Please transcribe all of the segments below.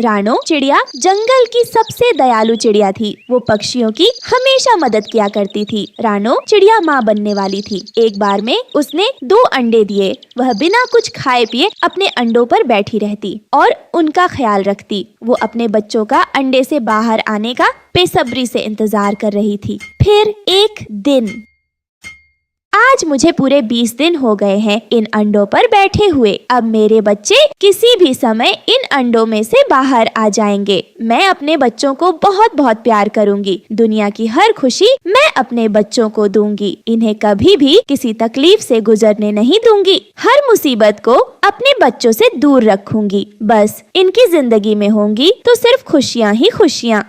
रानो चिड़िया जंगल की सबसे दयालु चिड़िया थी। वो पक्षियों की हमेशा मदद किया करती थी। रानो चिड़िया माँ बनने वाली थी। एक बार में उसने 2 अंडे दिए। वह बिना कुछ खाए पिए अपने अंडों पर बैठी रहती और उनका ख्याल रखती। वो अपने बच्चों का अंडे से बाहर आने का बेसब्री से इंतजार कर रही थी। फिर एक दिन, आज मुझे पूरे 20 दिन हो गए हैं इन अंडों पर बैठे हुए। अब मेरे बच्चे किसी भी समय इन अंडों में से बाहर आ जाएंगे। मैं अपने बच्चों को बहुत बहुत प्यार करूंगी। दुनिया की हर खुशी मैं अपने बच्चों को दूंगी। इन्हें कभी भी किसी तकलीफ से गुजरने नहीं दूंगी। हर मुसीबत को अपने बच्चों से दूर रखूंगी। बस इनकी जिंदगी में होंगी तो सिर्फ खुशियाँ ही खुशियाँ।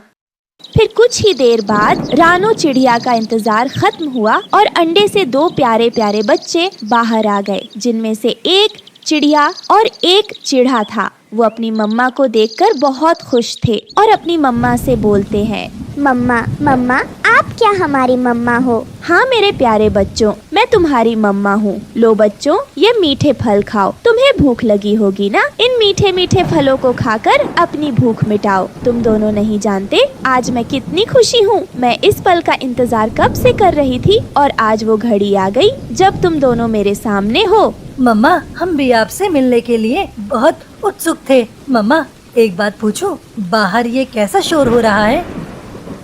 फिर कुछ ही देर बाद रानो चिड़िया का इंतजार खत्म हुआ और अंडे से 2 प्यारे प्यारे बच्चे बाहर आ गए, जिनमें से एक चिड़िया और एक चिढ़ा था। वो अपनी मम्मा को देखकर बहुत खुश थे और अपनी मम्मा से बोलते हैं, मम्मा मम्मा आप क्या हमारी मम्मा हो? हाँ मेरे प्यारे बच्चों, मैं तुम्हारी मम्मा हूँ। लो बच्चों, ये मीठे फल खाओ। तुम्हें भूख लगी होगी ना? इन मीठे मीठे फलों को खाकर अपनी भूख मिटाओ। तुम दोनों नहीं जानते आज मैं कितनी खुशी हूँ। मैं इस पल का इंतजार कब से कर रही थी और आज वो घड़ी आ गई जब तुम दोनों मेरे सामने हो। मम्मा, हम भी आपसे मिलने के लिए बहुत उत्सुक थे। मम्मा, एक बात पूछूं? बाहर ये कैसा शोर हो रहा है?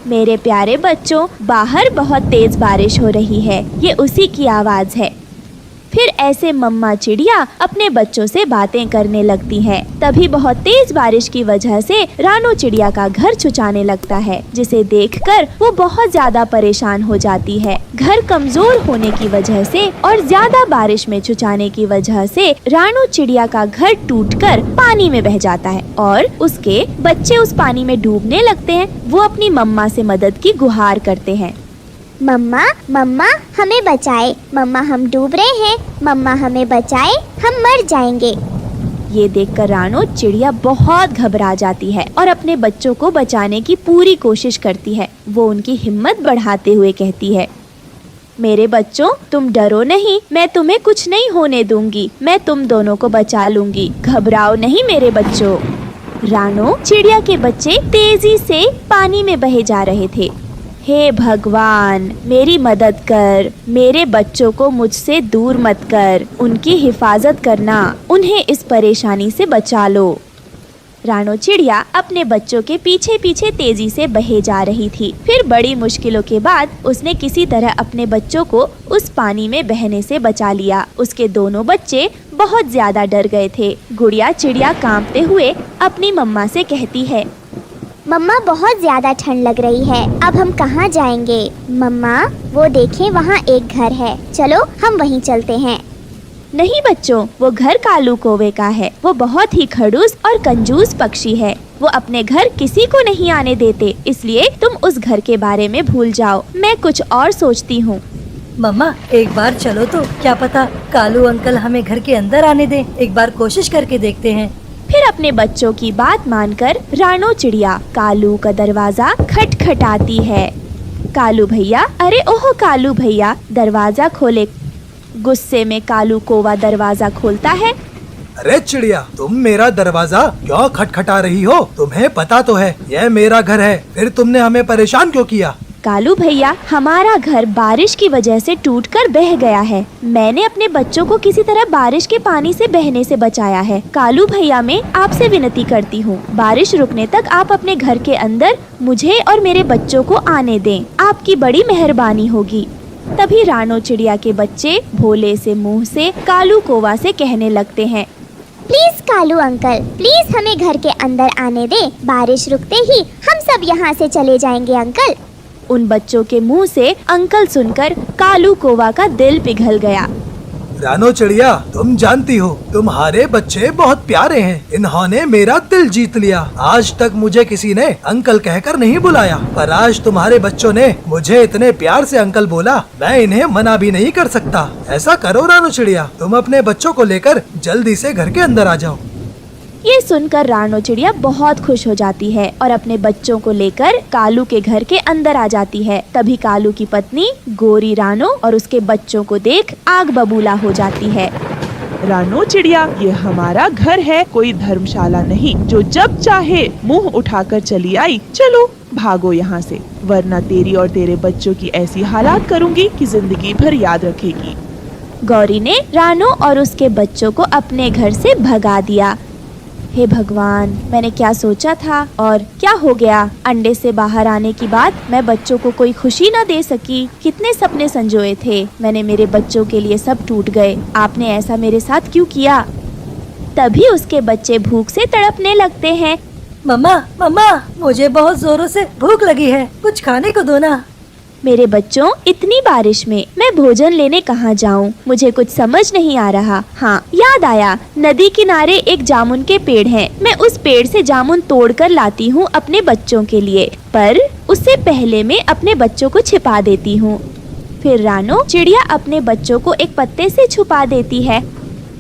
मेरे प्यारे बच्चों, बाहर बहुत तेज बारिश हो रही है। ये उसी की आवाज़ है। फिर ऐसे मम्मा चिड़िया अपने बच्चों से बातें करने लगती है। तभी बहुत तेज बारिश की वजह से रानो चिड़िया का घर छुछाने लगता है, जिसे देखकर वो बहुत ज्यादा परेशान हो जाती है। घर कमजोर होने की वजह से और ज्यादा बारिश में छुछाने की वजह से रानो चिड़िया का घर टूटकर पानी में बह जाता है और उसके बच्चे उस पानी में डूबने लगते हैं। वो अपनी मम्मा से मदद की गुहार करते हैं। मम्मा मम्मा हमें बचाए, मम्मा हम डूब रहे हैं, मम्मा हमें बचाए, हम मर जाएंगे। ये देखकर रानो चिड़िया बहुत घबरा जाती है और अपने बच्चों को बचाने की पूरी कोशिश करती है। वो उनकी हिम्मत बढ़ाते हुए कहती है, मेरे बच्चों तुम डरो नहीं, मैं तुम्हें कुछ नहीं होने दूंगी। मैं तुम दोनों को बचा लूंगी। घबराओ नहीं मेरे बच्चों। रानो चिड़िया के बच्चे तेजी से पानी में बहे जा रहे थे। हे भगवान, मेरी मदद कर। मेरे बच्चों को मुझसे दूर मत कर। उनकी हिफाजत करना। उन्हें इस परेशानी से बचा लो। रानो चिड़िया अपने बच्चों के पीछे पीछे तेजी से बहे जा रही थी। फिर बड़ी मुश्किलों के बाद उसने किसी तरह अपने बच्चों को उस पानी में बहने से बचा लिया। उसके दोनों बच्चे बहुत ज्यादा डर गए थे। गुड़िया चिड़िया कांपते हुए अपनी मम्मा से कहती है, मम्मा बहुत ज्यादा ठंड लग रही है, अब हम कहाँ जाएंगे? मम्मा वो देखें वहाँ एक घर है, चलो हम वहीं चलते हैं। नहीं बच्चों, वो घर कालू कौवे का है। वो बहुत ही खड़ूस और कंजूस पक्षी है। वो अपने घर किसी को नहीं आने देते, इसलिए तुम उस घर के बारे में भूल जाओ। मैं कुछ और सोचती हूँ। मम्मा, एक बार चलो तो, क्या पता कालू अंकल हमें घर के अंदर आने दें। एक बार कोशिश करके देखते हैं। फिर अपने बच्चों की बात मानकर रानो चिड़िया कालू का दरवाजा खटखटाती है। कालू भैया, अरे ओह कालू भैया, दरवाजा खोले। गुस्से में कालू कौवा दरवाजा खोलता है। अरे चिड़िया, तुम मेरा दरवाजा क्यों खटखटा रही हो? तुम्हें पता तो है यह मेरा घर है, फिर तुमने हमें परेशान क्यों किया? कालू भैया, हमारा घर बारिश की वजह से टूटकर बह गया है। मैंने अपने बच्चों को किसी तरह बारिश के पानी से बहने से बचाया है। कालू भैया, मैं आपसे विनती करती हूँ, बारिश रुकने तक आप अपने घर के अंदर मुझे और मेरे बच्चों को आने दें। आपकी बड़ी मेहरबानी होगी। तभी रानो चिड़िया के बच्चे भोले से मुंह से कालू कौवा से कहने लगते हैं, प्लीज कालू अंकल, प्लीज हमें घर के अंदर आने दे। बारिश रुकते ही हम सब यहाँ से चले जाएंगे अंकल। उन बच्चों के मुंह से अंकल सुनकर कालू कौवा का दिल पिघल गया। रानो चिड़िया, तुम जानती हो तुम्हारे बच्चे बहुत प्यारे हैं। इन्होंने मेरा दिल जीत लिया। आज तक मुझे किसी ने अंकल कहकर नहीं बुलाया, पर आज तुम्हारे बच्चों ने मुझे इतने प्यार से अंकल बोला, मैं इन्हें मना भी नहीं कर सकता। ऐसा करो रानो चिड़िया, तुम अपने बच्चों को लेकर जल्दी से घर के अंदर आ जाओ। ये सुनकर रानो चिड़िया बहुत खुश हो जाती है और अपने बच्चों को लेकर कालू के घर के अंदर आ जाती है। तभी कालू की पत्नी गोरी रानो और उसके बच्चों को देख आग बबूला हो जाती है। रानो चिड़िया, ये हमारा घर है, कोई धर्मशाला नहीं जो जब चाहे मुंह उठाकर चली आई। चलो भागो यहाँ से, वरना तेरी और तेरे बच्चों की ऐसी हालात करूँगी कि जिंदगी भर याद रखेगी। गौरी ने रानो और उसके बच्चों को अपने घर से भगा दिया। हे भगवान, मैंने क्या सोचा था और क्या हो गया। अंडे से बाहर आने की बाद मैं बच्चों को कोई खुशी न दे सकी। कितने सपने संजोए थे मैंने, मेरे बच्चों के लिए सब टूट गए। आपने ऐसा मेरे साथ क्यों किया। तभी उसके बच्चे भूख से तड़पने लगते हैं। मम्मा मम्मा, मुझे बहुत जोरों से भूख लगी है, कुछ खाने को दो ना। मेरे बच्चों, इतनी बारिश में मैं भोजन लेने कहाँ जाऊँ, मुझे कुछ समझ नहीं आ रहा। हाँ, याद आया, नदी किनारे एक जामुन के पेड़ हैं। मैं उस पेड़ से जामुन तोड़कर लाती हूँ अपने बच्चों के लिए, पर उससे पहले मैं अपने बच्चों को छिपा देती हूँ। फिर रानो चिड़िया अपने बच्चों को एक पत्ते से छुपा देती है।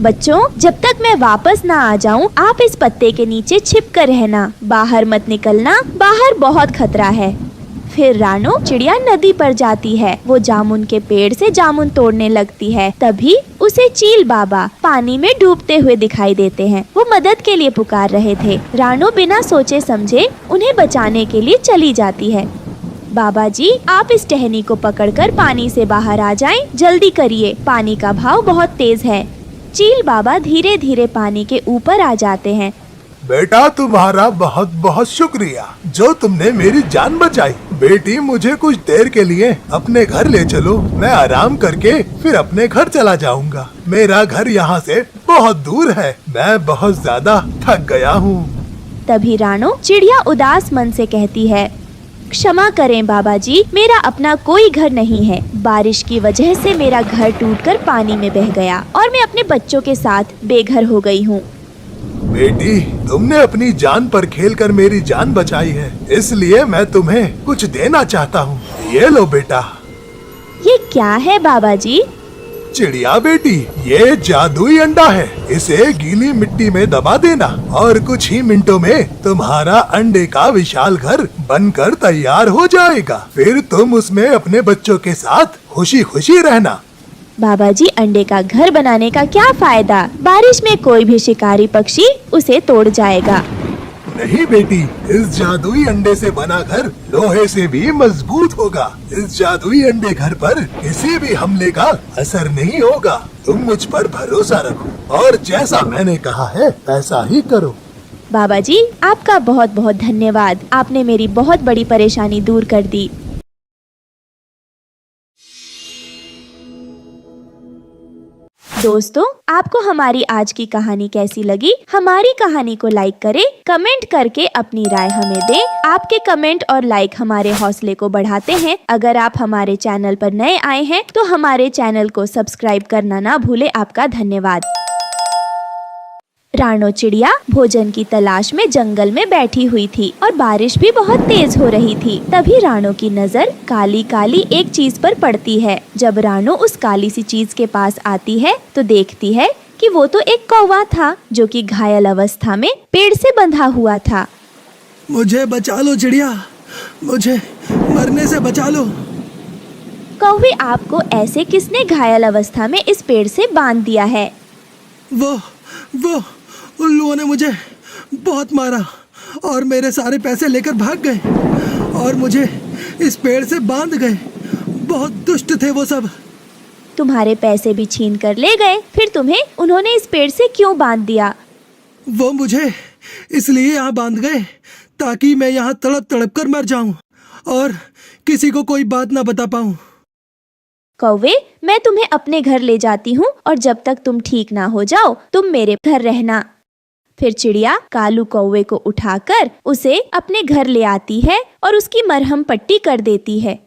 बच्चों, जब तक मैं वापस ना आ जाऊं, आप इस पत्ते के नीचे छिप कर रहना, बाहर मत निकलना, बाहर बहुत खतरा है। फिर रानो चिड़िया नदी पर जाती है। वो जामुन के पेड़ से जामुन तोड़ने लगती है। तभी उसे चील बाबा पानी में डूबते हुए दिखाई देते हैं। वो मदद के लिए पुकार रहे थे। रानो बिना सोचे समझे उन्हें बचाने के लिए चली जाती है। बाबा जी, आप इस टहनी को पकड़कर पानी से बाहर आ जाएं, जल्दी करिए, पानी का भाव बहुत तेज है। चील बाबा धीरे धीरे पानी के ऊपर आ जाते हैं। बेटा, तुम्हारा बहुत बहुत शुक्रिया जो तुमने मेरी जान बचाई। बेटी, मुझे कुछ देर के लिए अपने घर ले चलो, मैं आराम करके फिर अपने घर चला जाऊंगा। मेरा घर यहाँ से बहुत दूर है, मैं बहुत ज्यादा थक गया हूँ। तभी रानो चिड़िया उदास मन से कहती है, क्षमा करें बाबा जी, मेरा अपना कोई घर नहीं है। बारिश की वजह से मेरा घर टूटकर पानी में बह गया और मैं अपने बच्चों के साथ बेघर हो गई हूँ। बेटी, तुमने अपनी जान पर खेलकर मेरी जान बचाई है, इसलिए मैं तुम्हें कुछ देना चाहता हूँ। ये लो बेटा। ये क्या है बाबा जी? चिड़िया बेटी, ये जादुई अंडा है, इसे गीली मिट्टी में दबा देना और कुछ ही मिनटों में तुम्हारा अंडे का विशाल घर बनकर तैयार हो जाएगा। फिर तुम उसमें अपने बच्चों के साथ खुशी खुशी रहना। बाबा जी, अंडे का घर बनाने का क्या फायदा? बारिश में कोई भी शिकारी पक्षी उसे तोड़ जाएगा। नहीं बेटी, इस जादुई अंडे से बना घर लोहे से भी मजबूत होगा। इस जादुई अंडे घर पर किसी भी हमले का असर नहीं होगा। तुम मुझ पर भरोसा रखो और जैसा मैंने कहा है ऐसा ही करो। बाबा जी, आपका बहुत बहुत धन्यवाद, आपने मेरी बहुत बड़ी परेशानी दूर कर दी। दोस्तों, आपको हमारी आज की कहानी कैसी लगी? हमारी कहानी को लाइक करें, कमेंट करके अपनी राय हमें दें। आपके कमेंट और लाइक हमारे हौसले को बढ़ाते हैं। अगर आप हमारे चैनल पर नए आए हैं तो हमारे चैनल को सब्सक्राइब करना ना भूले। आपका धन्यवाद। रानो चिड़िया भोजन की तलाश में जंगल में बैठी हुई थी और बारिश भी बहुत तेज हो रही थी। तभी रानो की नजर काली काली एक चीज पर पड़ती है। जब रानो उस काली सी चीज के पास आती है तो देखती है कि वो तो एक कौवा था जो कि घायल अवस्था में पेड़ से बंधा हुआ था। मुझे बचा लो चिड़िया, मुझे मरने से बचा लो। कौवे, आपको ऐसे किसने घायल अवस्था में इस पेड़ से बांध दिया है? वो उल्लुओं ने मुझे बहुत मारा और मेरे सारे पैसे लेकर भाग गए और मुझे इस पेड़ से बांध गए। बहुत दुष्ट थे वो सब। तुम्हारे पैसे भी छीन कर ले गए, फिर तुम्हें उन्होंने इस पेड़ से क्यों बांध दिया? वो मुझे इसलिए यहाँ बांध गए ताकि मैं यहाँ तड़प तड़प कर मर जाऊं और किसी को कोई बात ना बता पाऊं। कौवे, मैं तुम्हें अपने घर ले जाती हूँ और जब तक तुम ठीक ना हो जाओ तुम मेरे घर रहना। फिर चिड़िया कालू कौवे को उठाकर उसे अपने घर ले आती है और उसकी मरहम पट्टी कर देती है।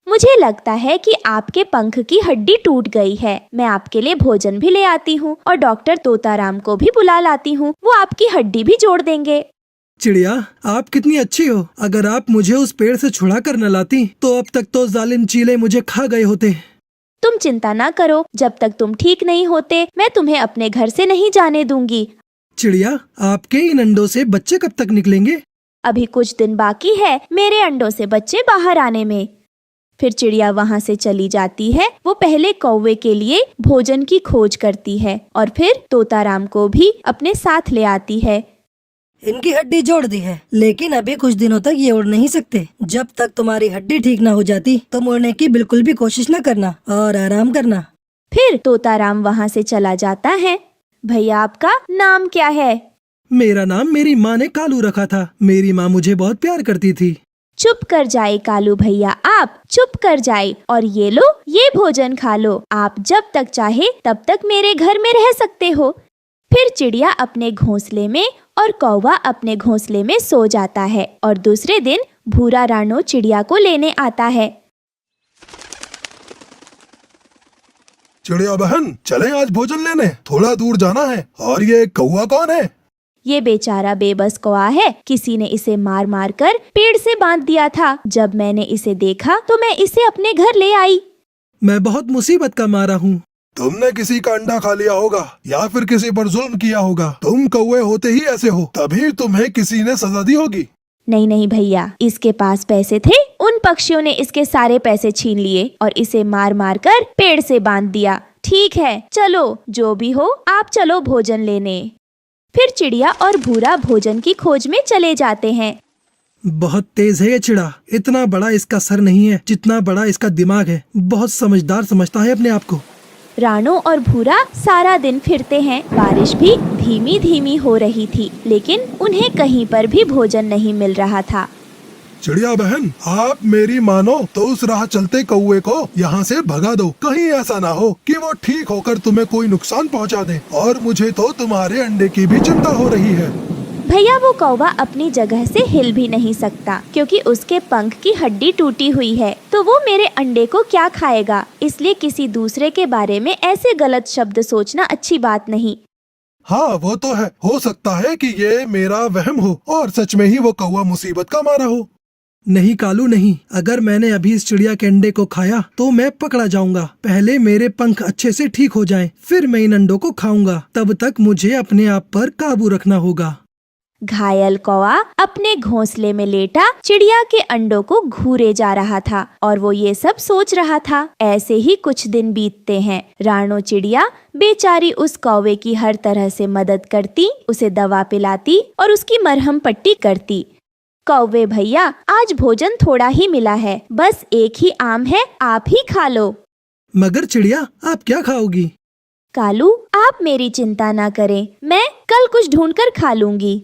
मुझे लगता है कि आपके पंख की हड्डी टूट गई है। मैं आपके लिए भोजन भी ले आती हूँ और डॉक्टर तोताराम को भी बुला लाती हूँ, वो आपकी हड्डी भी जोड़ देंगे। चिड़िया, आप कितनी अच्छी हो। अगर आप मुझे उस पेड़ से छुड़ा कर न लाती तो अब तक तो जालिम चीले मुझे खा गए होते। तुम चिंता ना करो, जब तक तुम ठीक नहीं होते मैं तुम्हें अपने घर से नहीं जाने दूंगी। चिड़िया, आपके इन अंडों से बच्चे कब तक निकलेंगे? अभी कुछ दिन बाकी है मेरे अंडों से बच्चे बाहर आने में। फिर चिड़िया वहाँ से चली जाती है। वो पहले कौवे के लिए भोजन की खोज करती है और फिर तोताराम को भी अपने साथ ले आती है। इनकी हड्डी जोड़ दी है, लेकिन अभी कुछ दिनों तक ये उड़ नहीं सकते। जब तक तुम्हारी हड्डी ठीक ना हो जाती तुम उड़ने की बिल्कुल भी कोशिश न करना और आराम करना। फिर तोताराम वहाँ से चला जाता है। भैया आपका नाम क्या है? मेरा नाम मेरी माँ ने कालू रखा था। मेरी माँ मुझे बहुत प्यार करती थी। चुप कर जाए कालू भैया, आप चुप कर जाए और ये लो, ये भोजन खा लो। आप जब तक चाहे तब तक मेरे घर में रह सकते हो। फिर चिड़िया अपने घोंसले में और कौवा अपने घोंसले में सो जाता है और दूसरे दिन भूरा रानो चिड़िया को लेने आता है। चिड़िया बहन, चलें आज भोजन लेने, थोड़ा दूर जाना है। और ये कौवा कौन है? ये बेचारा बेबस कौवा है। किसी ने इसे मार मार कर पेड़ से बांध दिया था। जब मैंने इसे देखा तो मैं इसे अपने घर ले आई। मैं बहुत मुसीबत का मारा हूँ। तुमने किसी का अंडा खा लिया होगा या फिर किसी पर जुल्म किया होगा। तुम कौवे होते ही ऐसे हो, तभी तुम्हें किसी ने सजा दी होगी। नहीं नहीं भैया, इसके पास पैसे थे। उन पक्षियों ने इसके सारे पैसे छीन लिए और इसे मार मार कर पेड़ से बांध दिया। ठीक है, चलो जो भी हो, आप चलो भोजन लेने। फिर चिड़िया और भूरा भोजन की खोज में चले जाते हैं। बहुत तेज है ये चिड़ा। इतना बड़ा इसका सर नहीं है जितना बड़ा इसका दिमाग है। बहुत समझदार समझता है अपने आप को। रानो और भूरा सारा दिन फिरते हैं। बारिश भी धीमी धीमी हो रही थी, लेकिन उन्हें कहीं पर भी भोजन नहीं मिल रहा था। चिड़िया बहन, आप मेरी मानो तो उस राह चलते कौवे को यहाँ से भगा दो। कहीं ऐसा ना हो कि वो ठीक होकर तुम्हें कोई नुकसान पहुँचा दे। और मुझे तो तुम्हारे अंडे की भी चिंता हो रही है। भैया वो कौवा अपनी जगह से हिल भी नहीं सकता क्योंकि उसके पंख की हड्डी टूटी हुई है। तो वो मेरे अंडे को क्या खाएगा? इसलिए किसी दूसरे के बारे में ऐसे गलत शब्द सोचना अच्छी बात नहीं। हाँ वो तो है। हो सकता है कि ये मेरा वहम हो और सच में ही वो कौवा मुसीबत का मारा हो। नहीं कालू नहीं, अगर मैंने अभी इस चिड़िया के अंडे को खाया तो मैं पकड़ा जाऊंगा। पहले मेरे पंख अच्छे से ठीक हो जाएं, फिर मैं इन अंडों को खाऊंगा। तब तक मुझे अपने आप पर काबू रखना होगा। घायल कौवा अपने घोंसले में लेटा चिड़िया के अंडों को घूरे जा रहा था और वो ये सब सोच रहा था। ऐसे ही कुछ दिन बीतते हैं। रानो चिड़िया बेचारी उस कौवे की हर तरह से मदद करती, उसे दवा पिलाती और उसकी मरहम पट्टी करती। कौवे भैया, आज भोजन थोड़ा ही मिला है, बस एक ही आम है, आप ही खा लो। मगर चिड़िया, आप क्या खाओगी? कालू, आप मेरी चिंता ना करें, मैं कल कुछ ढूंढकर खा लूंगी।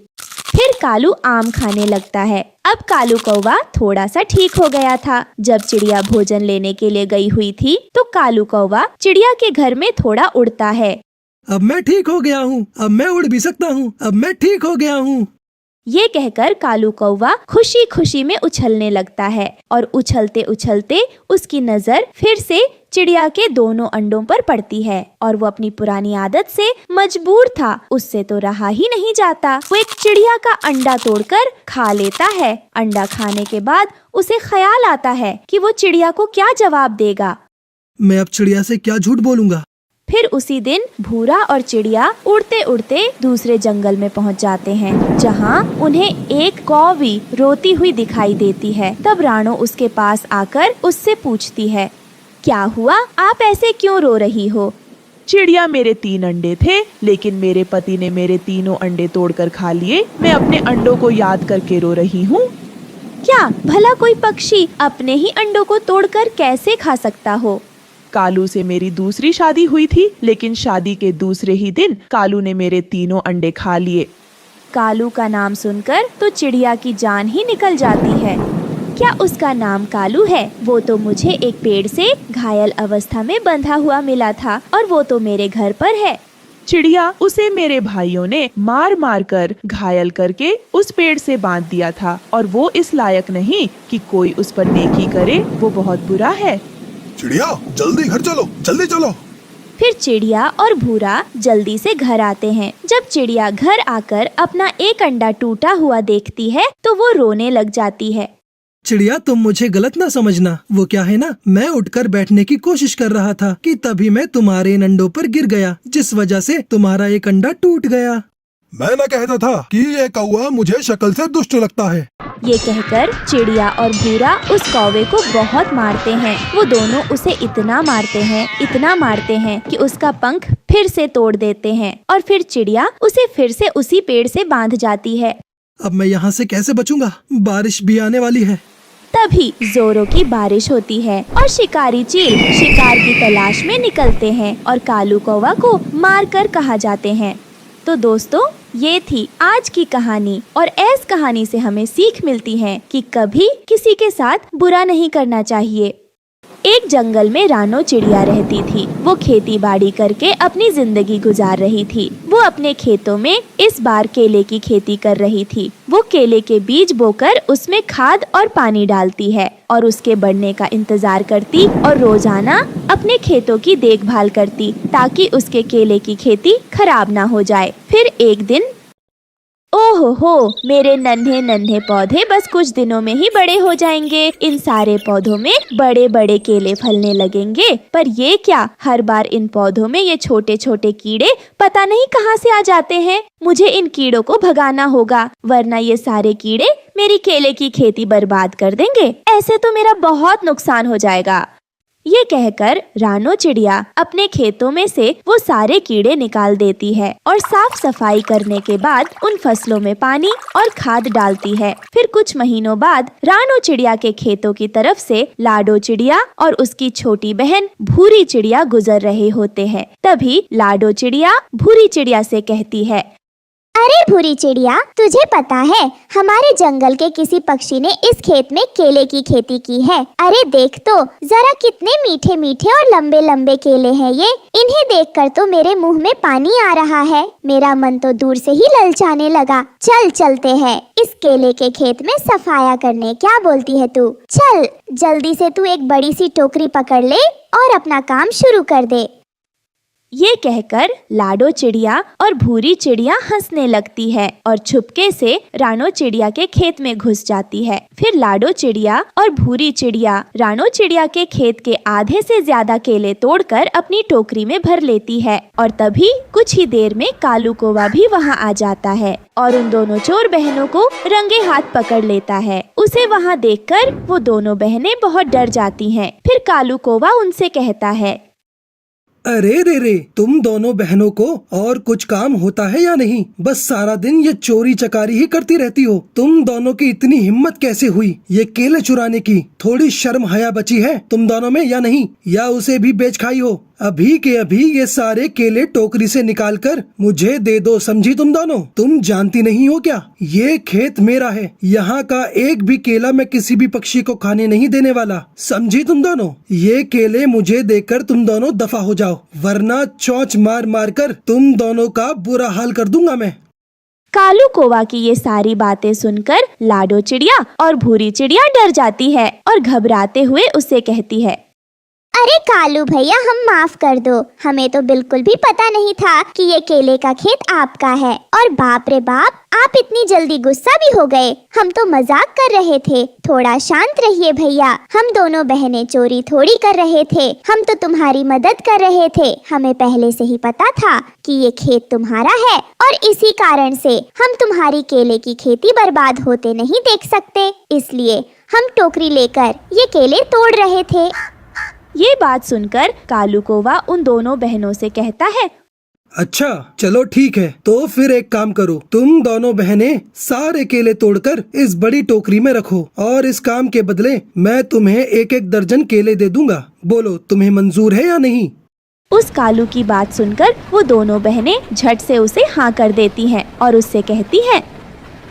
फिर कालू आम खाने लगता है। अब कालू कौवा थोड़ा सा ठीक हो गया था। जब चिड़िया भोजन लेने के लिए गई हुई थी तो कालू कौवा चिड़िया के घर में थोड़ा उड़ता है। अब मैं ठीक हो गया हूँ, अब मैं उड़ भी सकता हूँ, अब मैं ठीक हो गया हूँ। ये कहकर कालू कौवा खुशी खुशी में उछलने लगता है और उछलते उछलते उसकी नजर फिर से चिड़िया के दोनों अंडों पर पड़ती है और वो अपनी पुरानी आदत से मजबूर था, उससे तो रहा ही नहीं जाता। वो एक चिड़िया का अंडा तोड़कर खा लेता है। अंडा खाने के बाद उसे ख्याल आता है कि वो चिड़िया को क्या जवाब देगा। मैं अब चिड़िया से क्या झूठ बोलूँगा। फिर उसी दिन भूरा और चिड़िया उड़ते उड़ते दूसरे जंगल में पहुंच जाते हैं, जहां उन्हें एक कौवी रोती हुई दिखाई देती है। तब रानो उसके पास आकर उससे पूछती है, क्या हुआ, आप ऐसे क्यों रो रही हो? चिड़िया, मेरे 3 अंडे थे, लेकिन मेरे पति ने मेरे तीनों अंडे तोड़कर खा लिए। मैं अपने अंडों को याद करके रो रही हूँ। क्या भला कोई पक्षी अपने ही अंडों को तोड़कर कैसे खा सकता हो? कालू से मेरी दूसरी शादी हुई थी, लेकिन शादी के दूसरे ही दिन कालू ने मेरे तीनों अंडे खा लिए। कालू का नाम सुनकर तो चिड़िया की जान ही निकल जाती है। क्या उसका नाम कालू है? वो तो मुझे एक पेड़ से घायल अवस्था में बंधा हुआ मिला था और वो तो मेरे घर पर है। चिड़िया, उसे मेरे भाइयों ने मार मार कर घायल करके उस पेड़ से बांध दिया था और वो इस लायक नहीं कि कोई उस पर नेकी करे। वो बहुत बुरा है। चिड़िया, जल्दी घर चलो, जल्दी चलो। फिर चिड़िया और भूरा जल्दी से घर आते हैं। जब चिड़िया घर आकर अपना एक अंडा टूटा हुआ देखती है तो वो रोने लग जाती है। चिड़िया, तुम मुझे गलत ना समझना। वो क्या है ना, मैं उठकर बैठने की कोशिश कर रहा था कि तभी मैं तुम्हारे इन अंडों पर गिर गया, जिस वजह से तुम्हारा एक अंडा टूट गया। मैं न कहता था कि ये कौवा मुझे शक्ल से दुष्ट लगता है। ये कहकर चिड़िया और भूरा उस कौवे को बहुत मारते हैं। वो दोनों उसे इतना मारते हैं कि उसका पंख फिर से तोड़ देते हैं और फिर चिड़िया उसे फिर से उसी पेड़ से बांध जाती है। अब मैं यहाँ से कैसे बचूंगा? बारिश भी आने वाली है। तभी जोरों की बारिश होती है और शिकारी चील शिकार की तलाश में निकलते हैं और कालू कौवा को मारकर कहा जाते हैं। तो दोस्तों, ये थी आज की कहानी और इस कहानी से हमें सीख मिलती है कि कभी किसी के साथ बुरा नहीं करना चाहिए। एक जंगल में रानो चिड़िया रहती थी। वो खेती बाड़ी करके अपनी जिंदगी गुजार रही थी। वो अपने खेतों में इस बार केले की खेती कर रही थी। वो केले के बीज बोकर उसमें खाद और पानी डालती है और उसके बढ़ने का इंतजार करती और रोजाना अपने खेतों की देखभाल करती ताकि उसके केले की खेती खराब ना हो जाए। फिर एक दिन, ओहो हो, मेरे नन्हे नन्हे पौधे बस कुछ दिनों में ही बड़े हो जाएंगे। इन सारे पौधों में बड़े बड़े केले फलने लगेंगे। पर ये क्या, हर बार इन पौधों में ये छोटे छोटे कीड़े पता नहीं कहाँ से आ जाते हैं। मुझे इन कीड़ों को भगाना होगा, वरना ये सारे कीड़े मेरी केले की खेती बर्बाद कर देंगे। ऐसे तो मेरा बहुत नुकसान हो जाएगा। ये कहकर रानो चिड़िया अपने खेतों में से वो सारे कीड़े निकाल देती है और साफ सफाई करने के बाद उन फसलों में पानी और खाद डालती है। फिर कुछ महीनों बाद रानो चिड़िया के खेतों की तरफ से लाडो चिड़िया और उसकी छोटी बहन भूरी चिड़िया गुजर रहे होते हैं। तभी लाडो चिड़िया भूरी चिड़िया से कहती है, अरे भूरी चिड़िया, तुझे पता है हमारे जंगल के किसी पक्षी ने इस खेत में केले की खेती की है। अरे देख तो जरा, कितने मीठे मीठे और लंबे लंबे केले हैं ये। इन्हें देखकर तो मेरे मुंह में पानी आ रहा है। मेरा मन तो दूर से ही ललचाने लगा। चल चलते हैं इस केले के खेत में सफाया करने। क्या बोलती है तू? चल जल्दी से तू एक बड़ी सी टोकरी पकड़ ले और अपना काम शुरू कर दे। ये कहकर लाडो चिड़िया और भूरी चिड़िया हंसने लगती है और छुपके से रानो चिड़िया के खेत में घुस जाती है। फिर लाडो चिड़िया और भूरी चिड़िया रानो चिड़िया के खेत के आधे से ज्यादा केले तोड़कर अपनी टोकरी में भर लेती है। और तभी कुछ ही देर में कालू कौवा भी वहाँ आ जाता है और उन दोनों चोर बहनों को रंगे हाथ पकड़ लेता है। उसे वहाँ देखकर वो दोनों बहनें बहुत डर जाती हैं। फिर कालू कौवा उनसे कहता है, अरे रे रे, तुम दोनों बहनों को और कुछ काम होता है या नहीं? बस सारा दिन ये चोरी चकारी ही करती रहती हो। तुम दोनों की इतनी हिम्मत कैसे हुई ये केले चुराने की? थोड़ी शर्म हया बची है तुम दोनों में या नहीं? या उसे भी बेच खाई हो? अभी के अभी ये सारे केले टोकरी से निकालकर मुझे दे दो, समझी तुम दोनों? तुम जानती नहीं हो क्या, ये खेत मेरा है। यहाँ का एक भी केला मैं किसी भी पक्षी को खाने नहीं देने वाला, समझी तुम दोनों? ये केले मुझे देकर तुम दोनों दफा हो जाओ, वरना चोंच मार मार कर तुम दोनों का बुरा हाल कर दूंगा मैं। कालू कौवा की ये सारी बातें सुनकर लाडो चिड़िया और भूरी चिड़िया डर जाती है और घबराते हुए उससे कहती है, अरे कालू भैया, हम माफ कर दो। हमें तो बिल्कुल भी पता नहीं था कि ये केले का खेत आपका है। और बाप रे बाप, आप इतनी जल्दी गुस्सा भी हो गए। हम तो मजाक कर रहे थे। थोड़ा शांत रहिए भैया, हम दोनों बहनें चोरी थोड़ी कर रहे थे। हम तो तुम्हारी मदद कर रहे थे। हमें पहले से ही पता था कि ये खेत तुम्हारा है और इसी कारण से हम तुम्हारी केले की खेती बर्बाद होते नहीं देख सकते। इसलिए हम टोकरी लेकर ये केले तोड़ रहे थे। ये बात सुनकर कालू कौवा उन दोनों बहनों से कहता है, अच्छा चलो ठीक है, तो फिर एक काम करो, तुम दोनों बहनें सारे केले तोड़कर इस बड़ी टोकरी में रखो और इस काम के बदले मैं तुम्हें एक एक दर्जन केले दे दूंगा। बोलो तुम्हें मंजूर है या नहीं? उस कालू की बात सुनकर वो दोनों बहनें झट से उसे हाँ कर देती हैं और उससे कहती हैं,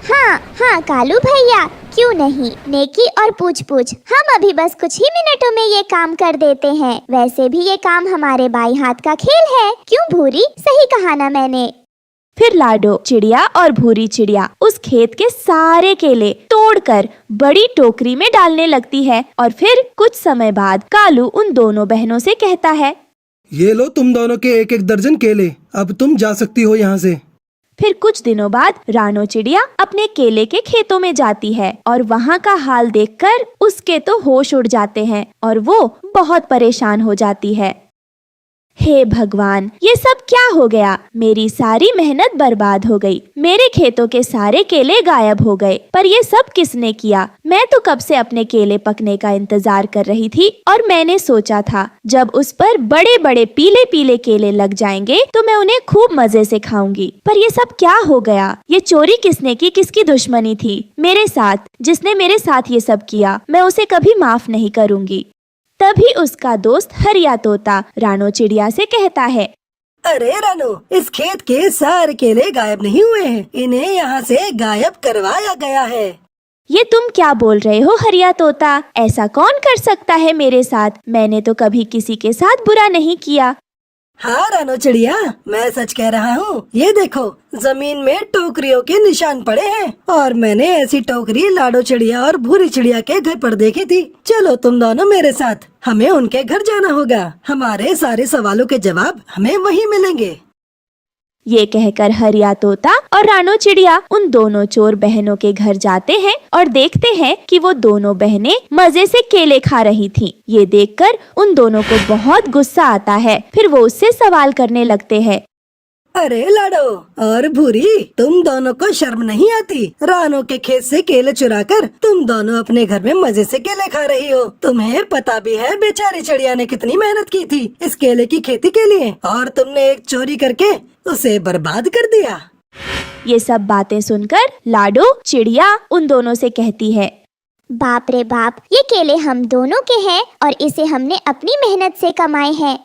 हाँ हाँ कालू भैया, क्यों नहीं, नेकी और पूछ पूछ। हम अभी बस कुछ ही मिनटों में ये काम कर देते हैं। वैसे भी ये काम हमारे बाई हाथ का खेल है। क्यों भूरी, सही कहा ना मैंने? फिर लाडो चिड़िया और भूरी चिड़िया उस खेत के सारे केले तोड़कर बड़ी टोकरी में डालने लगती है। और फिर कुछ समय बाद कालू उन दोनों बहनों से कहता है, ये लो तुम दोनों के एक एक दर्जन केले, अब तुम जा सकती हो यहाँ से। फिर कुछ दिनों बाद रानो चिड़िया अपने केले के खेतों में जाती है और वहाँ का हाल देखकर उसके तो होश उड़ जाते हैं और वो बहुत परेशान हो जाती है। हे भगवान, ये सब क्या हो गया? मेरी सारी मेहनत बर्बाद हो गई। मेरे खेतों के सारे केले गायब हो गए। पर ये सब किसने किया? मैं तो कब से अपने केले पकने का इंतजार कर रही थी और मैंने सोचा था जब उस पर बड़े बड़े पीले पीले केले लग जाएंगे तो मैं उन्हें खूब मजे से खाऊंगी। पर ये सब क्या हो गया? ये चोरी किसने की? किसकी दुश्मनी थी? मेरे साथ। जिसने मेरे साथ ये सब किया मैं उसे कभी माफ नहीं करूंगी। तभी उसका दोस्त हरिया तोता रानो चिड़िया से कहता है, अरे रानो, इस खेत के सारे केले गायब नहीं हुए हैं, इन्हें यहाँ से गायब करवाया गया है। ये तुम क्या बोल रहे हो हरिया तोता? ऐसा कौन कर सकता है मेरे साथ? मैंने तो कभी किसी के साथ बुरा नहीं किया। हाँ रानो चिड़िया, मैं सच कह रहा हूँ। ये देखो, जमीन में टोकरियों के निशान पड़े हैं और मैंने ऐसी टोकरी लाडो चिड़िया और भूरी चिड़िया के घर पर देखी थी। चलो तुम दोनों मेरे साथ, हमें उनके घर जाना होगा। हमारे सारे सवालों के जवाब हमें वहीं मिलेंगे। ये कहकर हरिया तोता और रानो चिड़िया उन दोनों चोर बहनों के घर जाते हैं और देखते हैं कि वो दोनों बहनें मजे से केले खा रही थीं। ये देखकर उन दोनों को बहुत गुस्सा आता है। फिर वो उससे सवाल करने लगते हैं, अरे लाडो और भूरी, तुम दोनों को शर्म नहीं आती? रानो के खेत से केले चुराकर तुम दोनों अपने घर में मजे से केले खा रही हो। तुम्हें पता भी है बेचारी चिड़िया ने कितनी मेहनत की थी इस केले की खेती के लिए, और तुमने एक चोरी करके उसे बर्बाद कर दिया। ये सब बातें सुनकर लाडो चिड़िया उन दोनों से कहती है, बाप रे बाप, ये केले हम दोनों के हैं और इसे हमने अपनी मेहनत से कमाए हैं।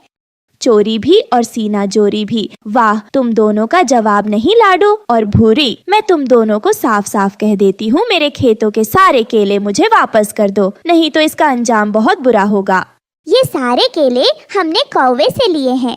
चोरी भी और सीना जोरी भी। वाह, तुम दोनों का जवाब नहीं लाडो और भूरी। मैं तुम दोनों को साफ साफ कह देती हूँ, मेरे खेतों के सारे केले मुझे वापस कर दो, नहीं तो इसका अंजाम बहुत बुरा होगा। ये सारे केले हमने कौवे से लिए हैं।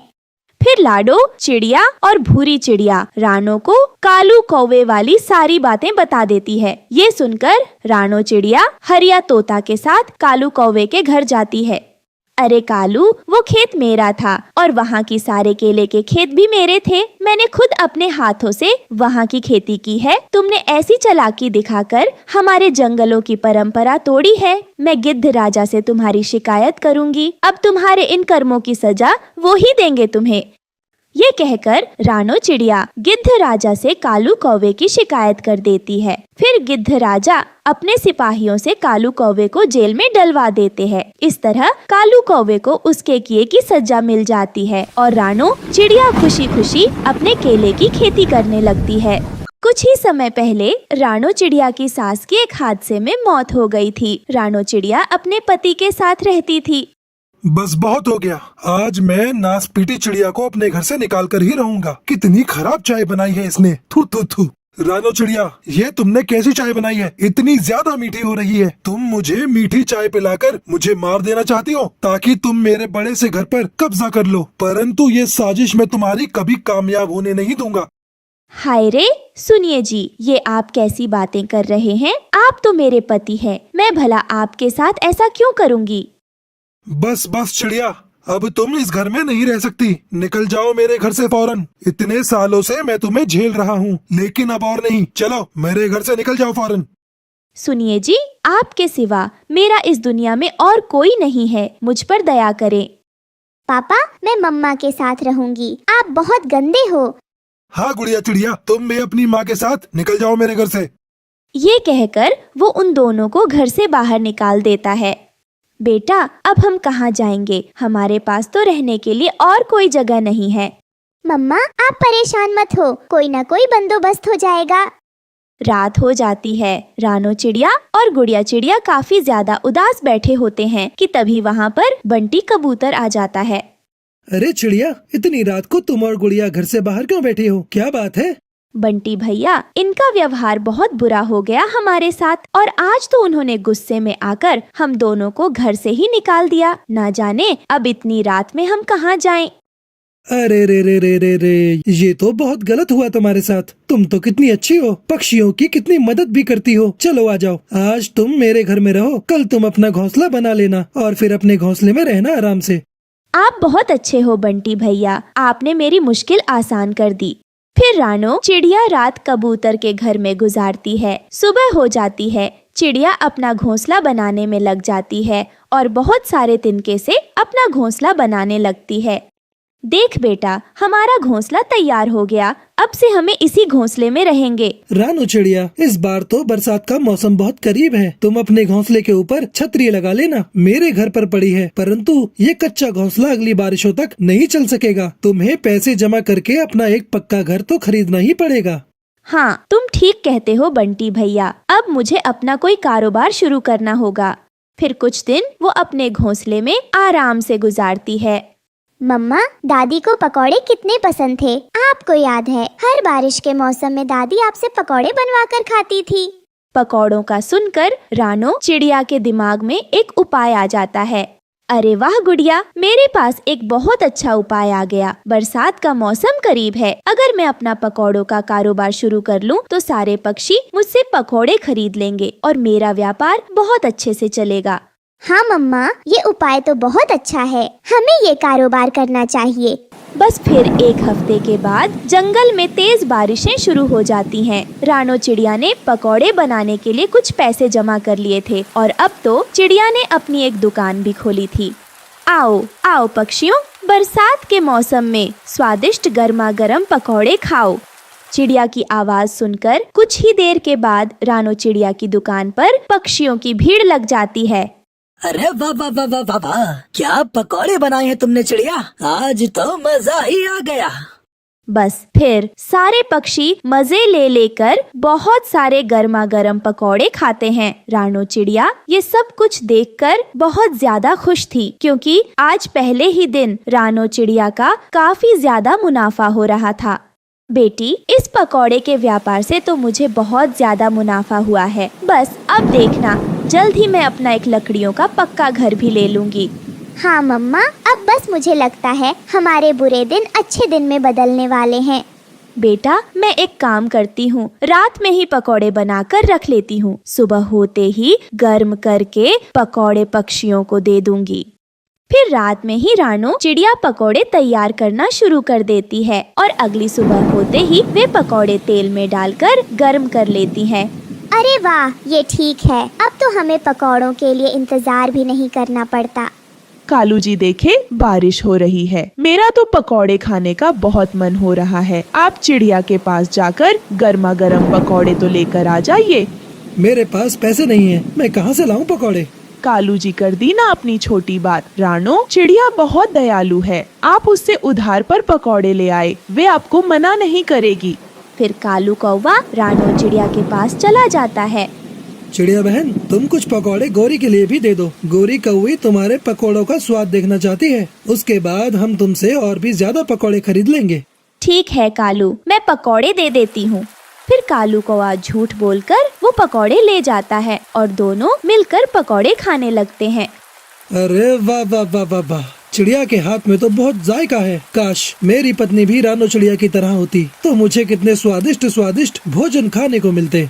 फिर लाडो चिड़िया और भूरी चिड़िया रानो को कालू कौवे वाली सारी बातें बता देती है। ये सुनकर रानो चिड़िया हरिया तोता के साथ कालू कौवे के घर जाती है। अरे कालू, वो खेत मेरा था और वहाँ की सारे केले के खेत भी मेरे थे। मैंने खुद अपने हाथों से वहाँ की खेती की है। तुमने ऐसी चालाकी दिखाकर हमारे जंगलों की परंपरा तोड़ी है। मैं गिद्ध राजा से तुम्हारी शिकायत करूंगी। अब तुम्हारे इन कर्मों की सजा वो ही देंगे तुम्हें। ये कहकर रानो चिड़िया गिद्ध राजा से कालू कौवे की शिकायत कर देती है। फिर गिद्ध राजा अपने सिपाहियों से कालू कौवे को जेल में डलवा देते हैं। इस तरह कालू कौवे को उसके किए की सजा मिल जाती है और रानो चिड़िया खुशी खुशी अपने केले की खेती करने लगती है। कुछ ही समय पहले रानो चिड़िया की सास की एक हादसे में मौत हो गई थी। रानो चिड़िया अपने पति के साथ रहती थी। बस बहुत हो गया, आज मैं नास पीटी चिड़िया को अपने घर से निकाल कर ही रहूंगा। कितनी खराब चाय बनाई है इसने, थू थू थू। रानो चिड़िया, ये तुमने कैसी चाय बनाई है? इतनी ज्यादा मीठी हो रही है। तुम मुझे मीठी चाय पिलाकर मुझे मार देना चाहती हो ताकि तुम मेरे बड़े से घर पर कब्जा कर लो, परंतु ये साजिश मैं तुम्हारी कभी कामयाब होने नहीं दूंगा। हाय रे, सुनिए जी, ये आप कैसी बातें कर रहे हैं? आप तो मेरे पति हैं, मैं भला आपके साथ ऐसा क्यों करूँगी? बस बस चिड़िया, अब तुम इस घर में नहीं रह सकती। निकल जाओ मेरे घर से फौरन। इतने सालों से मैं तुम्हें झेल रहा हूँ, लेकिन अब और नहीं। चलो मेरे घर से निकल जाओ फौरन। सुनिए जी, आपके सिवा मेरा इस दुनिया में और कोई नहीं है, मुझ पर दया करें। पापा, मैं मम्मा के साथ रहूंगी। आप बहुत गंदे हो। हाँ गुड़िया चिड़िया, तुम भी अपनी माँ के साथ निकल जाओ मेरे घर से। ये कहकर वो उन दोनों को घर से बाहर निकाल देता है। बेटा, अब हम कहाँ जाएंगे? हमारे पास तो रहने के लिए और कोई जगह नहीं है। मम्मा, आप परेशान मत हो, कोई ना कोई बंदोबस्त हो जाएगा। रात हो जाती है। रानो चिड़िया और गुड़िया चिड़िया काफी ज्यादा उदास बैठे होते हैं कि तभी वहाँ पर बंटी कबूतर आ जाता है। अरे चिड़िया, इतनी रात को तुम और गुड़िया घर से बाहर क्यों बैठे हो? क्या बात है? बंटी भैया, इनका व्यवहार बहुत बुरा हो गया हमारे साथ और आज तो उन्होंने गुस्से में आकर हम दोनों को घर से ही निकाल दिया। ना जाने अब इतनी रात में हम कहाँ जाएं। अरे रे रे रे रे रे, ये तो बहुत गलत हुआ तुम्हारे साथ। तुम तो कितनी अच्छी हो, पक्षियों की कितनी मदद भी करती हो। चलो आ जाओ, आज तुम मेरे घर में रहो, कल तुम अपना घोंसला बना लेना और फिर अपने घोंसले में रहना आराम से। आप बहुत अच्छे हो बंटी भैया, आपने मेरी मुश्किल आसान कर दी। फिर रानो चिड़िया रात कबूतर के घर में गुजारती है। सुबह हो जाती है, चिड़िया अपना घोंसला बनाने में लग जाती है और बहुत सारे तिनके से अपना घोंसला बनाने लगती है। देख बेटा, हमारा घोंसला तैयार हो गया। अब से हमें इसी घोंसले में रहेंगे। रानो चिड़िया, इस बार तो बरसात का मौसम बहुत करीब है। तुम अपने घोंसले के ऊपर छतरी लगा लेना। मेरे घर पर पड़ी है, परंतु ये कच्चा घोंसला अगली बारिशों तक नहीं चल सकेगा। तुम्हें पैसे जमा करके अपना एक पक्का घर तो खरीदना ही पड़ेगा। हाँ, तुम ठीक कहते हो बंटी भैया। अब मुझे अपना कोई कारोबार शुरू करना होगा। फिर कुछ दिन वो अपने घोंसले में आराम से गुजारती है। मम्मा, दादी को पकौड़े कितने पसंद थे। आपको याद है, हर बारिश के मौसम में दादी आपसे पकौड़े बनवा कर खाती थी। पकौड़ों का सुनकर रानो चिड़िया के दिमाग में एक उपाय आ जाता है। अरे वाह गुड़िया, मेरे पास एक बहुत अच्छा उपाय आ गया। बरसात का मौसम करीब है। अगर मैं अपना पकौड़ों का कारोबार शुरू कर लूं, तो सारे पक्षी मुझसे पकौड़े खरीद लेंगे और मेरा व्यापार बहुत अच्छे से चलेगा। हाँ मम्मा, ये उपाय तो बहुत अच्छा है। हमें ये कारोबार करना चाहिए। बस फिर एक हफ्ते के बाद जंगल में तेज बारिशें शुरू हो जाती हैं। रानो चिड़िया ने पकौड़े बनाने के लिए कुछ पैसे जमा कर लिए थे और अब तो चिड़िया ने अपनी एक दुकान भी खोली थी। आओ आओ पक्षियों, बरसात के मौसम में स्वादिष्ट गर्मा गर्म पकौड़े खाओ। चिड़िया की आवाज सुनकर कुछ ही देर के बाद रानो चिड़िया की दुकान पर पक्षियों की भीड़ लग जाती है। अरे वाह वाह वाह वाह वाह वाह, क्या पकौड़े बनाए हैं तुमने चिड़िया। आज तो मजा ही आ गया। बस फिर सारे पक्षी मजे ले लेकर बहुत सारे गर्मा गर्म पकौड़े खाते हैं। रानो चिड़िया ये सब कुछ देखकर बहुत ज्यादा खुश थी, क्योंकि आज पहले ही दिन रानो चिड़िया का काफी ज्यादा मुनाफा हो रहा था। बेटी, इस पकौड़े के व्यापार से तो मुझे बहुत ज्यादा मुनाफा हुआ है। बस अब देखना, जल्द ही मैं अपना एक लकड़ियों का पक्का घर भी ले लूंगी। हाँ मम्मा, अब बस मुझे लगता है हमारे बुरे दिन अच्छे दिन में बदलने वाले हैं। बेटा, मैं एक काम करती हूँ, रात में ही पकौड़े बनाकर रख लेती हूँ। सुबह होते ही गर्म करके पकौड़े पक्षियों को दे दूंगी। फिर रात में ही रानो चिड़िया पकौड़े तैयार करना शुरू कर देती है और अगली सुबह होते ही वे पकौड़े तेल में डालकर गर्म कर लेती हैं। अरे वाह, ये ठीक है। अब तो हमें पकौड़ों के लिए इंतजार भी नहीं करना पड़ता। कालू जी देखे, बारिश हो रही है। मेरा तो पकौड़े खाने का बहुत मन हो रहा है। आप चिड़िया के पास जाकर गर्मा गर्म पकौड़े तो लेकर आ जाइए। मेरे पास पैसे नहीं है, मैं कहाँ से लाऊं पकौड़े। कालू जी कर दी ना अपनी छोटी बात। रानो, चिड़िया बहुत दयालु है। आप उससे उधार पर पकौड़े ले आए, वे आपको मना नहीं करेगी। फिर कालू कौवा रानो चिड़िया के पास चला जाता है। चिड़िया बहन, तुम कुछ पकौड़े गोरी के लिए भी दे दो। गोरी कौवी तुम्हारे पकौड़ों का स्वाद देखना चाहती है। उसके बाद हम तुमसे और भी ज्यादा पकौड़े खरीद लेंगे। ठीक है कालू, मैं पकौड़े दे देती हूँ। फिर कालू कौवा झूठ बोलकर वो पकौड़े ले जाता है और दोनों मिलकर पकौड़े खाने लगते हैं। अरे वाह वाह वाह वाह वाह, चिड़िया के हाथ में तो बहुत जायका है। काश मेरी पत्नी भी रानो चिड़िया की तरह होती, तो मुझे कितने स्वादिष्ट स्वादिष्ट भोजन खाने को मिलते।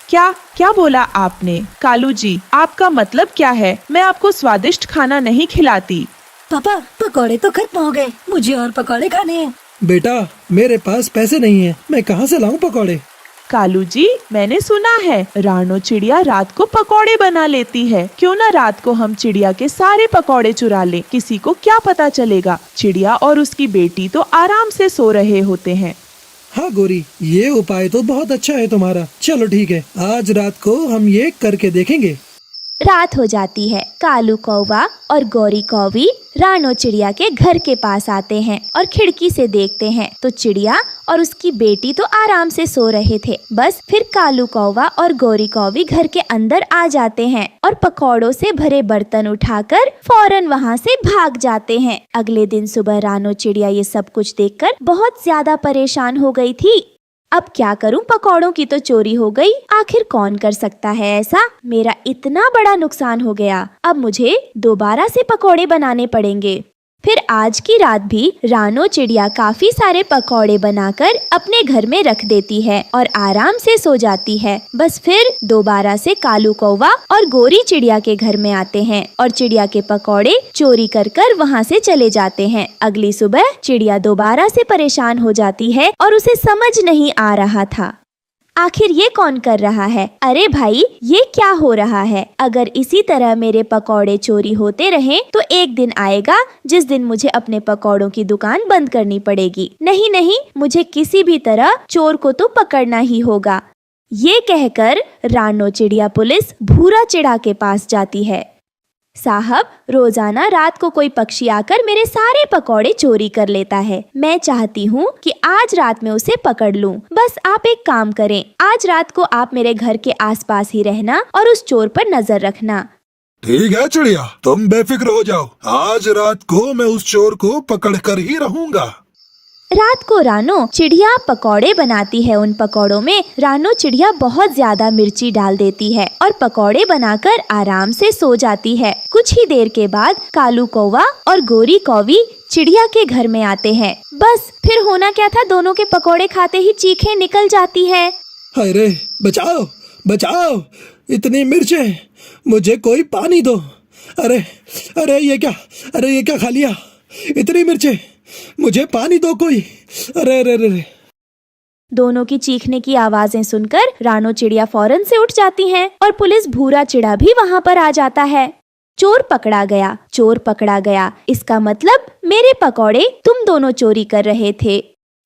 क्या क्या बोला आपने? कालू जी, आपका मतलब क्या है? मैं आपको स्वादिष्ट खाना नहीं खिलाती। पापा, पकौड़े तो खत्म हो गए, मुझे और पकौड़े खाने हैं। बेटा, मेरे पास पैसे नहीं है, मैं कहाँ से लाऊं पकौड़े। कालू जी, मैंने सुना है रानो चिड़िया रात को पकौड़े बना लेती है। क्यों ना रात को हम चिड़िया के सारे पकौड़े चुरा लें, किसी को क्या पता चलेगा। चिड़िया और उसकी बेटी तो आराम से सो रहे होते हैं। हाँ गोरी, ये उपाय तो बहुत अच्छा है तुम्हारा। चलो ठीक है, आज रात को हम ये करके देखेंगे। रात हो जाती है। कालू कौवा और गौरी कौवी रानो चिड़िया के घर के पास आते हैं और खिड़की से देखते हैं तो चिड़िया और उसकी बेटी तो आराम से सो रहे थे। बस फिर कालू कौवा और गौरी कौवी घर के अंदर आ जाते हैं और पकौड़ों से भरे बर्तन उठाकर फौरन वहाँ से भाग जाते हैं। अगले दिन सुबह रानो चिड़िया ये सब कुछ देखकर बहुत ज्यादा परेशान हो गई थी। अब क्या करूं, पकौड़ों की तो चोरी हो गई। आखिर कौन कर सकता है ऐसा? मेरा इतना बड़ा नुकसान हो गया। अब मुझे दोबारा से पकौड़े बनाने पड़ेंगे। फिर आज की रात भी रानो चिड़िया काफी सारे पकौड़े बनाकर अपने घर में रख देती है और आराम से सो जाती है। बस फिर दोबारा से कालू कौवा और गोरी चिड़िया के घर में आते हैं और चिड़िया के पकौड़े चोरी कर कर वहाँ से चले जाते हैं। अगली सुबह चिड़िया दोबारा से परेशान हो जाती है और उसे समझ नहीं आ रहा था। आखिर ये कौन कर रहा है? अरे भाई, ये क्या हो रहा है? अगर इसी तरह मेरे पकौड़े चोरी होते रहे तो एक दिन आएगा जिस दिन मुझे अपने पकौड़ों की दुकान बंद करनी पड़ेगी। नहीं नहीं, मुझे किसी भी तरह चोर को तो पकड़ना ही होगा। ये कहकर रानो चिड़िया पुलिस भूरा चिड़ा के पास जाती है। साहब, रोजाना रात को कोई पक्षी आकर मेरे सारे पकौड़े चोरी कर लेता है। मैं चाहती हूँ कि आज रात में उसे पकड़ लूँ। बस आप एक काम करें, आज रात को आप मेरे घर के आसपास ही रहना और उस चोर पर नजर रखना। ठीक है चिड़िया, तुम बेफिक्र हो जाओ। आज रात को मैं उस चोर को पकड़ कर ही रहूंगा। रात को रानो चिड़िया पकौड़े बनाती है। उन पकौड़ों में रानो चिड़िया बहुत ज्यादा मिर्ची डाल देती है और पकौड़े बनाकर आराम से सो जाती है। कुछ ही देर के बाद कालू कौवा और गोरी कौवी चिड़िया के घर में आते हैं। बस फिर होना क्या था, दोनों के पकौड़े खाते ही चीखें निकल जाती है। अरे बचाओ बचाओ, इतनी मिर्चें, मुझे कोई पानी दो। अरे अरे ये क्या खा लिया? इतनी मिर्चें, मुझे पानी दो कोई। अरे अरे अरे। दोनों की चीखने की आवाजें सुनकर रानो चिड़िया फौरन से उठ जाती हैं और पुलिस भूरा चिड़ा भी वहाँ पर आ जाता है। चोर पकड़ा गया, चोर पकड़ा गया। इसका मतलब मेरे पकौड़े तुम दोनों चोरी कर रहे थे।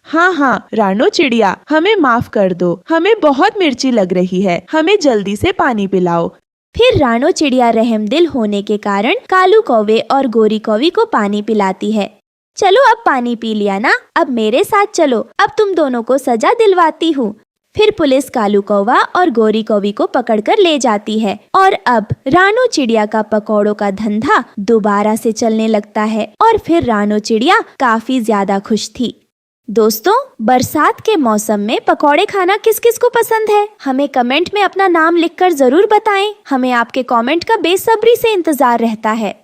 हाँ हाँ रानो चिड़िया, हमें माफ कर दो, हमें बहुत मिर्ची लग रही है, हमें जल्दी से पानी पिलाओ। फिर रानो चिड़िया रहमदिल होने के कारण कालू कौवे और गोरी कौवी को पानी पिलाती है। चलो अब पानी पी लिया ना, अब मेरे साथ चलो, अब तुम दोनों को सजा दिलवाती हूँ। फिर पुलिस कालू कौवा और गोरी कौवी को पकड़कर ले जाती है और अब रानो चिड़िया का पकौड़ों का धंधा दोबारा से चलने लगता है और फिर रानो चिड़िया काफी ज्यादा खुश थी। दोस्तों, बरसात के मौसम में पकौड़े खाना किस किस को पसंद है? हमें कमेंट में अपना नाम लिखकर जरूर बताएं। हमें आपके कमेंट का बेसब्री से इंतजार रहता है।